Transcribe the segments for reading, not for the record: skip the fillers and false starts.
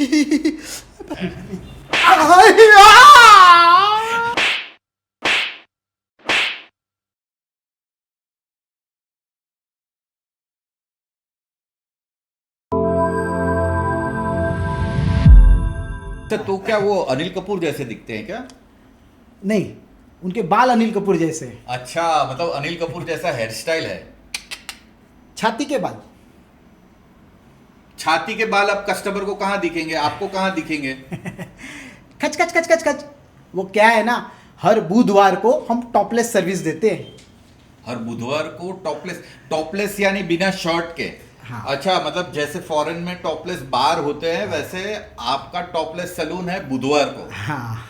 तो क्या वो अनिल कपूर जैसे दिखते हैं क्या? नहीं, उनके बाल अनिल कपूर जैसे हैं। अच्छा, मतलब अनिल कपूर जैसा हेयर स्टाइल है। छाती के बाल। छाती के बाल अब कस्टमर को कहाँ दिखेंगे, आपको कहाँ दिखेंगे? खच खच खच खच खच। वो क्या है ना, हर बुधवार को हम टॉपलेस सर्विस देते हैं। हर बुधवार को टॉपलेस? टॉपलेस यानी बिना शर्ट के? हाँ। अच्छा, मतलब जैसे फॉरेन में टॉपलेस बार होते हैं वैसे आपका टॉपलेस सलून है बुधवार को? हाँ।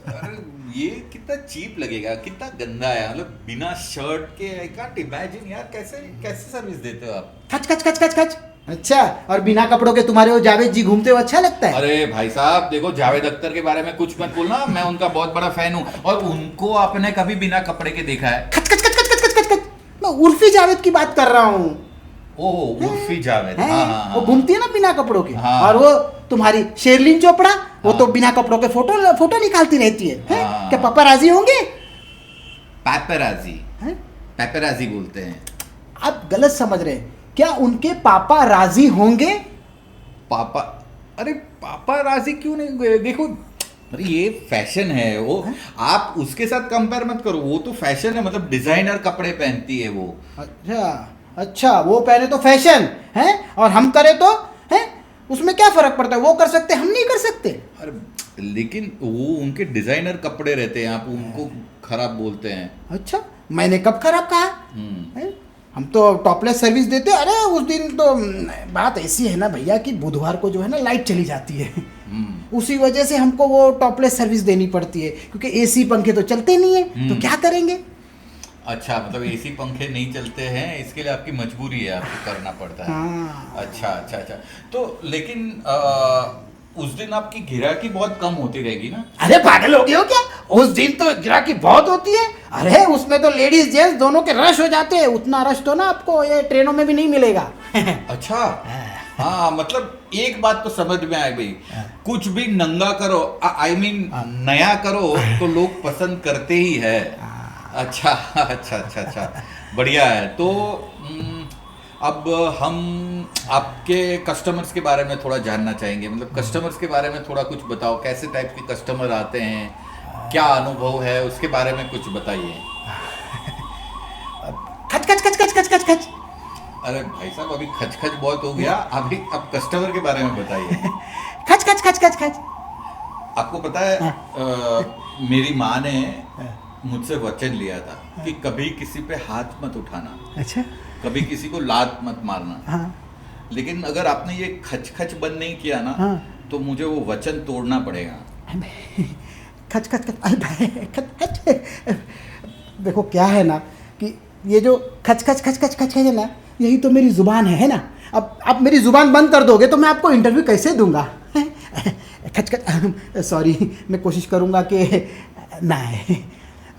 अरे ये कितना चीप लगेगा, कितना गंदा है, मतलब बिना शर्ट के। आई कांट इमेजिन यार, कैसे कैसे सर्विस देते हो आप? खच खच खच खच खच। अच्छा, और बिना कपड़ों के तुम्हारे वो जावेद जी घूमते हुए अच्छा लगता है? अरे भाई साहब देखो, जावेद अख्तर के बारे में कुछ मत बोलना, मैं उनका बहुत बड़ा फैन हूँ। और उनको आपने कभी बिना कपड़े के देखा है? खच खच खच खच खच खच खच खच। मैं उर्फी जावेद की बात कर रहा हूँ। ओह, उर्फी जावेद। हैं? हाँ हाँ वो हाँ। घूमती है ना बिना कपड़ों के। हाँ। और वो तुम्हारी शेरलिन चोपड़ा, वो हाँ। तो बिना कपड़ों के फोटो फोटो निकालती रहती है। हैं? हाँ। क्या पापा राजी होंगे? पैपराजी। हैं? पैपराजी बोलते हैं। आप गलत समझ रहे हैं। क्या उनके पापा राजी होंगे? पापा? अरे पापा राजी क्यों नहीं? देखो, अरे ये फैशन है वो। आप उसके साथ कंपेयर मत करो, वो तो फैशन है, मतलब डिजाइनर कपड़े पहनती है वो। अच्छा अच्छा, वो पहने तो फैशन है और हम करें तो है, उसमें क्या फर्क पड़ता है? वो कर सकते, हम नहीं कर सकते। अरे लेकिन वो उनके डिजाइनर कपड़े रहते हैं, आप उनको खराब बोलते हैं। अच्छा, मैंने कब खराब कहा? हैं? हम तो टॉपलेस सर्विस देते हैं। अरे उस दिन तो बात ऐसी है ना भैया कि बुधवार को जो है ना लाइट चली जाती है। उसी वजह से हमको वो टॉपलेस सर्विस देनी पड़ती है, क्योंकि एसी पंखे तो चलते नहीं है। तो क्या करेंगे? अच्छा, मतलब एसी पंखे नहीं चलते हैं, इसके लिए आपकी मजबूरी है, आपको करना पड़ता है। हाँ। अच्छा अच्छा अच्छा। तो लेकिन उस दिन आपकी गिराकी बहुत कम होती रहेगी ना? अरे पागल हो गए हो क्या? उस दिन तो गिराकी बहुत होती है। अरे उसमें तो लेडीज जेंट्स दोनों के रश हो जाते हैं। उतना रश तो ना आपको ये ट्रेनों में भी नहीं मिलेगा। अच्छा, हाँ, मतलब एक बात तो समझ में आ गई, कुछ भी नंगा करो, आई मीन नया करो तो लोग पसंद करते ही है। अच्छा अच्छा अच्छा अच्छा, बढ़िया है। तो अब हम आपके कस्टमर्स के बारे में थोड़ा जानना चाहेंगे, मतलब कस्टमर्स के बारे में थोड़ा कुछ बताओ, कैसे टाइप के कस्टमर आते हैं, क्या अनुभव है, उसके बारे में कुछ बताइए। खच खच खच खच खच खच खच। अरे भाई साहब, अभी खच खच बहुत हो गया, अभी अब कस्टमर के बारे में बताइए। खच खच खच खच खच। आपको पता है, मेरी माँ ने मुझसे वचन लिया था कि कभी किसी पे हाथ मत उठाना, अच्छा। कभी किसी को लात मत मारना। हाँ। लेकिन अगर आपने ये खच खच बंद नहीं किया ना, हाँ। तो मुझे वो वचन तोड़ना पड़ेगा। खच खच खच खच खच। देखो क्या है ना कि ये जो खच खच खच खच खच है ना, यही तो मेरी जुबान है ना। अब आप मेरी जुबान बंद कर दोगे तो मैं आपको इंटरव्यू कैसे दूंगा? खच खच, सॉरी, मैं कोशिश करूंगा कि ना है।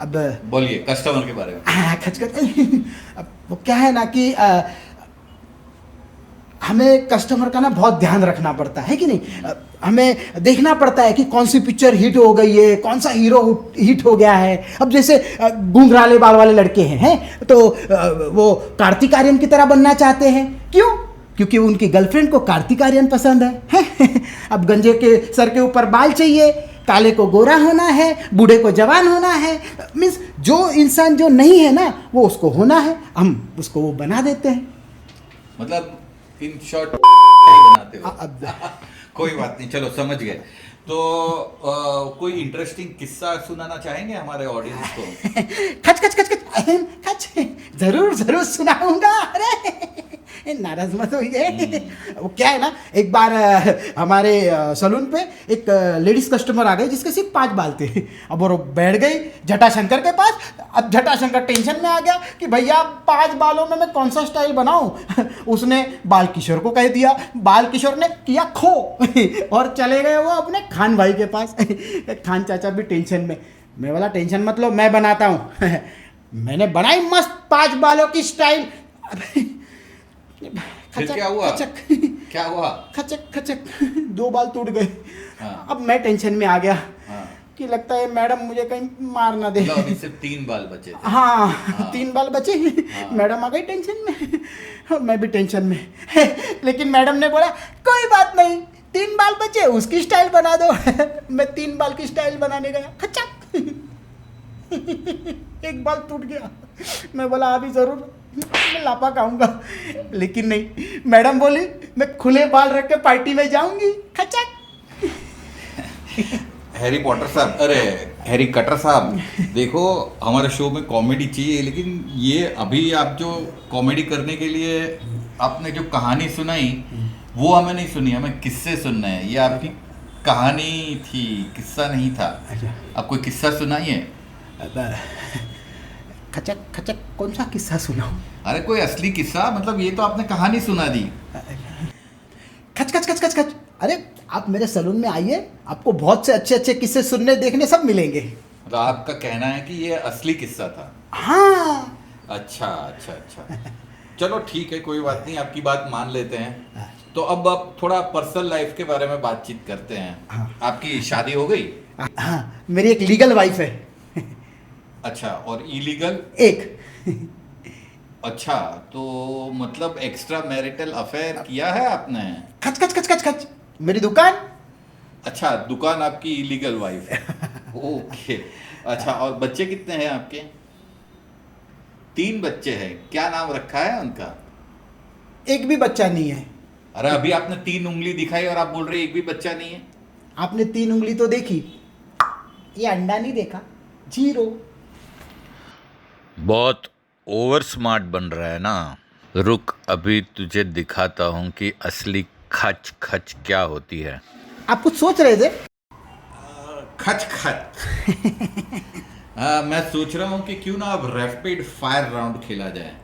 अब बोलिए कस्टमर के बारे में। खच खच। अब वो क्या है ना कि हमें कस्टमर का ना बहुत ध्यान रखना पड़ता है कि नहीं? हमें देखना पड़ता है कि कौन सी पिक्चर हिट हो गई है, कौन सा हीरो हिट हो गया है। अब जैसे घुंघराले बाल वाले लड़के हैं तो वो कार्तिक आर्यन की तरह बनना चाहते हैं। क्यों? क्योंकि उनकी गर्लफ्रेंड को कार्तिक आर्यन पसंद है। अब गंजे के सर के ऊपर बाल चाहिए, काले को गोरा होना है, बूढ़े को जवान होना है। मीन्स जो इंसान जो नहीं है ना वो उसको होना है, हम उसको वो बना देते हैं। मतलब इन शॉर्ट बनाते हो। कोई बात नहीं, चलो समझ गए। तो कोई इंटरेस्टिंग किस्सा सुनाना चाहेंगे हमारे ऑडियंस को? खच खच खच खच खच, जरूर जरूर सुनाऊंगा। अरे नाराज मत होइए। वो क्या है ना, एक बार हमारे सलून पे एक लेडीज कस्टमर आ गई जिसके सिर्फ 5 बाल थे। अब वो बैठ गई जटाशंकर के पास। अब जटाशंकर टेंशन में आ गया कि भैया 5 बालों में मैं कौन सा स्टाइल बनाऊं। उसने बाल किशोर को कह दिया, बाल किशोर ने किया खो और चले गए वो अपने खान भाई के पास। खान चाचा भी टेंशन में। मैं वाला टेंशन मत लो, मैं बनाता हूँ। मैंने बनाई मस्त 5 बालों की स्टाइल। फिर क्या हुआ? खचक क्या हुआ? खचक खचक, 2 बाल टूट गए। हाँ। अब मैं टेंशन में आ गया हाँ। कि लगता है मैडम मुझे कहीं मार ना दे। मतलब अभी सिर्फ 3 बाल बचे थे। हाँ 3 बाल बचे। हाँ। मैडम आ गई टेंशन में और मैं भी टेंशन में। लेकिन मैडम ने बोला कोई बात नहीं, 3 बाल बचे उसकी स्टाइल बना दो। मैं 3 बाल की स्टाइल बनाने गया, खचक। एक बाल टूट गया। मैं बोला अभी जरूर मैं लापा खाऊंगा, लेकिन नहीं, मैडम बोली मैं खुले बाल रख के पार्टी में जाऊंगी, खचक। हैरी पॉटर साहब, अरे हैरी कटर साहब, देखो हमारे शो में कॉमेडी चाहिए, लेकिन ये अभी आप जो कॉमेडी करने के लिए आपने जो कहानी सुनाई वो हमें नहीं सुनी, हमें किस्से सुनने हैं। ये आपकी कहानी थी, किस्सा नहीं था। आप कोई किस्सा सुनाइए। खचक खचक कौन सा किस्सा सुनाऊं? अरे कोई असली किस्सा, मतलब ये तो आपने कहानी सुना दी। खच खच खच खच खच। अरे आप मेरे सैलून में आइए, आपको बहुत से अच्छे अच्छे किस्से सुनने देखने सब मिलेंगे। मतलब आपका कहना है कि ये असली किस्सा था? हाँ। अच्छा अच्छा अच्छा, चलो ठीक है, कोई बात नहीं, आपकी बात मान लेते हैं। तो अब आप थोड़ा पर्सनल लाइफ के बारे में बातचीत करते हैं। हाँ। आपकी शादी हो गई? हाँ मेरी एक लीगल वाइफ है। अच्छा, और इलीगल? एक। अच्छा, तो मतलब एक्स्ट्रा मैरिटल अफेयर किया है आपने? खच खच खच खच खच। मेरी दुकान। अच्छा, दुकान आपकी इलीगल वाइफ है। ओके। अच्छा, और बच्चे कितने हैं आपके? 3 बच्चे हैं। क्या नाम रखा है उनका? एक भी बच्चा नहीं है। अरे अभी आपने 3 उंगली दिखाई और आप बोल रहे एक भी बच्चा नहीं है। आपने 3 उंगली तो देखी, ये अंडा नहीं देखा, 0। बहुत ओवर स्मार्ट बन रहा है ना। रुक, अभी तुझे दिखाता हूँ कि असली खच खच क्या होती है। आप कुछ सोच रहे थे? खच खच। मैं सोच रहा हूँ कि क्यों ना अब रैपिड फायर राउंड खेला जाए।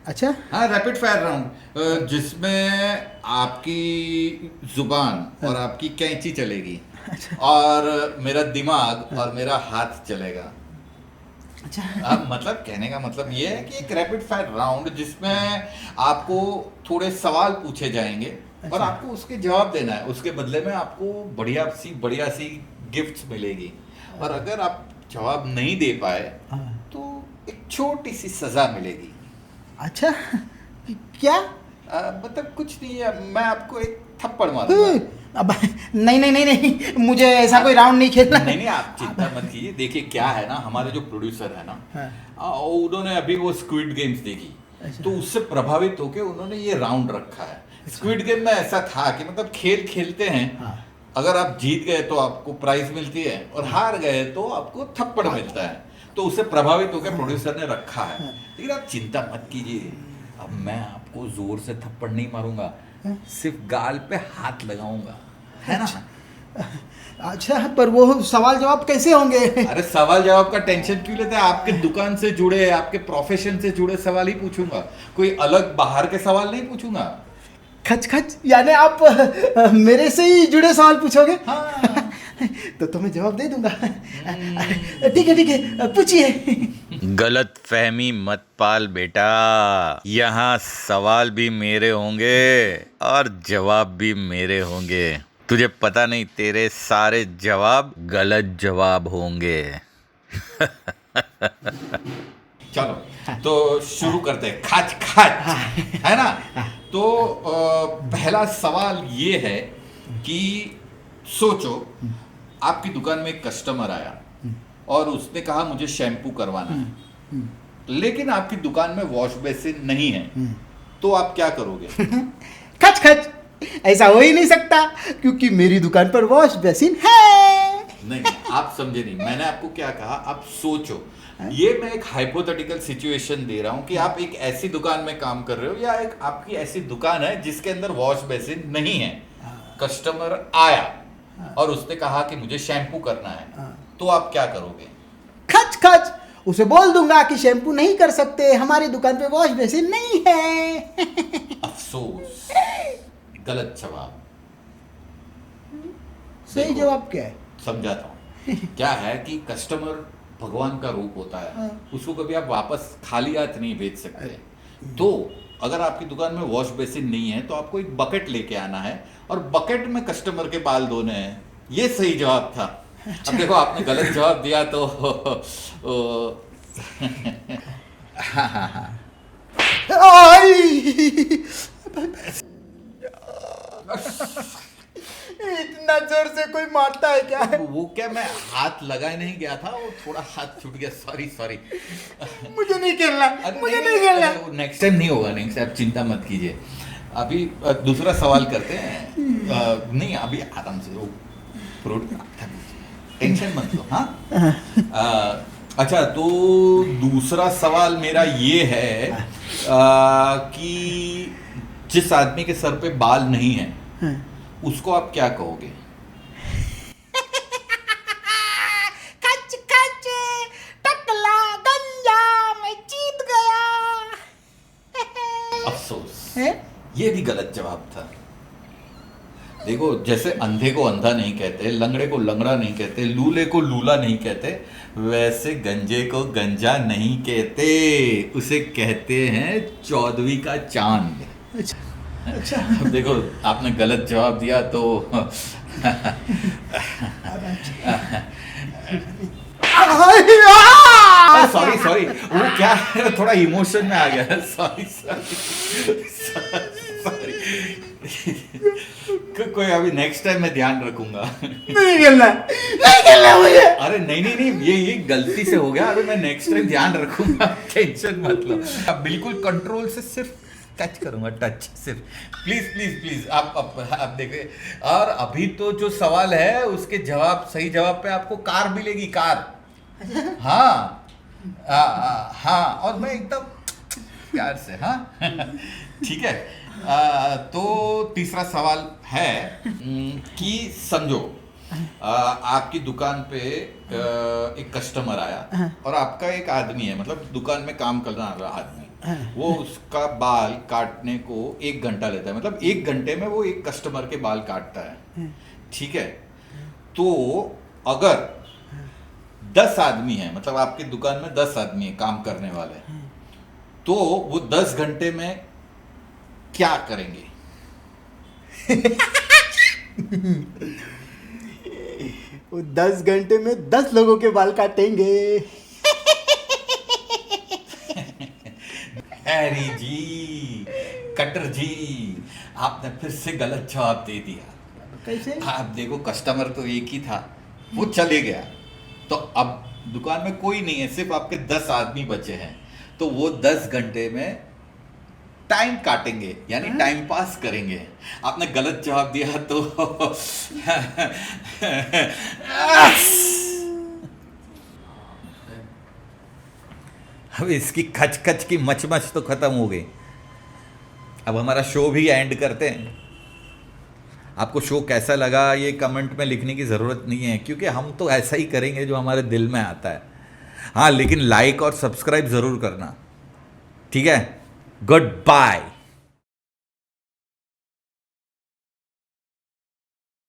अच्छा। हाँ, रैपिड फायर राउंड, जिसमें आपकी जुबान और आपकी कैंची चलेगी और मेरा दिमाग और मेरा हाथ चलेगा। अच्छा। अब मतलब कहने का मतलब ये है कि एक रैपिड फायर राउंड जिसमें आपको थोड़े सवाल पूछे जाएंगे और आपको उसके जवाब देना है। उसके बदले में आपको बढ़िया सी गिफ्ट्स मिलेगी, और अगर आप जवाब नहीं दे पाए तो एक छोटी सी सजा मिलेगी। अच्छा क्या? मतलब कुछ नहीं है, मैं आपको एक थप्पड़ मारूंगा। अब नहीं नहीं नहीं नहीं, मुझे ऐसा कोई राउंड नहीं खेलना। नहीं नहीं, आप चिंता मत कीजिए। देखिए क्या है ना, हमारे जो प्रोड्यूसर है ना, उन्होंने अभी वो स्क्विड गेम्स देखी, तो उससे प्रभावित होकर उन्होंने ये राउंड रखा है। स्क्विड गेम में ऐसा था कि मतलब खेल खेलते हैं, अगर आप जीत गए तो आपको प्राइज मिलती है और हार गए तो आपको थप्पड़ मिलता है। तो उससे प्रभावित होकर प्रोड्यूसर ने रखा है। लेकिन आप चिंता मत कीजिए, अब मैं आपको जोर से थप्पड़ नहीं मारूंगा, सिर्फ गाल पे हाथ लगाऊंगा, है ना? अच्छा, पर वो सवाल जवाब कैसे होंगे? अरे सवाल जवाब का टेंशन क्यों लेते हैं? आपके दुकान से जुड़े, आपके प्रोफेशन से जुड़े सवाल ही पूछूंगा, कोई अलग बाहर के सवाल नहीं पूछूंगा। खच खच, यानी आप मेरे से ही जुड़े सवाल पूछोगे? हाँ। तो मैं जवाब दे दूंगा। ठीक है, पूछिए। गलत फहमी मत पाल बेटा, यहाँ सवाल भी मेरे होंगे और जवाब भी मेरे होंगे। तुझे पता नहीं, तेरे सारे जवाब गलत जवाब होंगे। चलो तो शुरू करते हैं। खच खच, है ना? तो पहला सवाल ये है कि सोचो, आपकी दुकान में एक कस्टमर आया और उसने कहा मुझे शैम्पू करवाना है, लेकिन आपकी दुकान में वॉश बेसिन नहीं है, तो आप क्या करोगे? खच खच, ऐसा हो ही नहीं सकता क्योंकि मेरी दुकान पर वॉश बेसिन है। नहीं, आप समझे नहीं। मैंने आपको क्या कहा, आप सोचो। ये मैं एक हाइपोथेटिकल सिचुएशन दे रहा हूं कि आप एक ऐसी दुकान में काम कर रहे हो या एक आपकी ऐसी दुकान है जिसके अंदर वॉश बेसिन नहीं है। कस्टमर आया और उसने कहा कि मुझे शैम्पू करना है, तो आप क्या करोगे? खच खच, उसे बोल दूंगा कि शैम्पू नहीं कर सकते, हमारी दुकान पे वॉश बेसिन नहीं है। अफसोस, गलत जवाब। सही जवाब क्या है? समझाता हूँ। क्या है कि कस्टमर भगवान का रूप होता है, उसको कभी आप वापस खाली हाथ नहीं भेज सकते। तो अगर आपकी दुकान में वॉश बेसिन नहीं है तो आपको एक बकेट लेके आना है और बकेट में कस्टमर के बाल धोने हैं। ये सही जवाब था। अब देखो आपने गलत जवाब दिया तो हाँ हाँ हाँ। आई! इतना जोर से कोई मारता है क्या? वो क्या, मैं हाथ लगाए नहीं गया था, वो थोड़ा हाथ छूट गया, सॉरी सॉरी। मुझे नहीं खेलना, मुझे नहीं खेलना। नेक्स्ट टाइम नहीं होगा, नेक्स्ट टाइम चिंता मत कीजिए। अभी दूसरा सवाल करते हैं। नहीं अभी आराम से वो टेंशन मत लो। हाँ अच्छा, तो दूसरा सवाल मेरा ये है कि जिस आदमी के सर पे बाल नहीं है उसको आप क्या कहोगे? कच कच टकला गंजा मैं जीत गया। अफसोस, है? ये भी गलत जवाब था। देखो, जैसे अंधे को अंधा नहीं कहते, लंगड़े को लंगड़ा नहीं कहते, लूले को लूला नहीं कहते, वैसे गंजे को गंजा नहीं कहते, उसे कहते हैं चौदहवीं का चांद। अच्छा अब देखो आपने गलत जवाब दिया तो सॉरी सॉरी, वो क्या है, थोड़ा इमोशन में आ गया। Sorry sorry sorry. कोई अभी नेक्स्ट टाइम मैं ध्यान रखूंगा। नहीं खेलना मुझे। अरे नहीं नहीं नहीं, ये गलती से हो गया। अरे मैं नेक्स्ट टाइम ध्यान रखूंगा, टेंशन मत लो। अब बिल्कुल कंट्रोल से सिर्फ टच करूंगा, टच सिर्फ। प्लीज प्लीज प्लीज आप देखिए। और अभी तो जो सवाल है उसके जवाब, सही जवाब पे आपको कार मिलेगी, कार। हाँ हाँ, और मैं एकदम प्यार से। हाँ ठीक है। तो तीसरा सवाल है कि समझो आपकी दुकान पे एक कस्टमर आया और आपका एक आदमी है, मतलब दुकान में काम करने वाला आदमी, वो उसका बाल काटने को 1 घंटा लेता है, मतलब 1 घंटे में वो एक कस्टमर के बाल काटता है। ठीक है, तो अगर 10 आदमी है, मतलब आपकी दुकान में 10 आदमी है काम करने वाले, तो वो 10 घंटे में क्या करेंगे? वो 10 घंटे में 10 लोगों के बाल काटेंगे। हैरी जी, कटर जी, आपने फिर से गलत जवाब दे दिया। कैसे? आप देखो, कस्टमर तो एक ही था, वो चले गया, तो अब दुकान में कोई नहीं है, सिर्फ आपके 10 आदमी बचे हैं, तो वो 10 घंटे में टाइम काटेंगे, यानी टाइम पास करेंगे। आपने गलत जवाब दिया तो अब इसकी खच खच की मच तो खत्म हो गई। अब हमारा शो भी एंड करते हैं। आपको शो कैसा लगा ये कमेंट में लिखने की ज़रूरत नहीं है, क्योंकि हम तो ऐसा ही करेंगे जो हमारे दिल में आता है। हाँ, लेकिन लाइक और सब्सक्राइब ज़रूर करना, ठीक है? Good bye.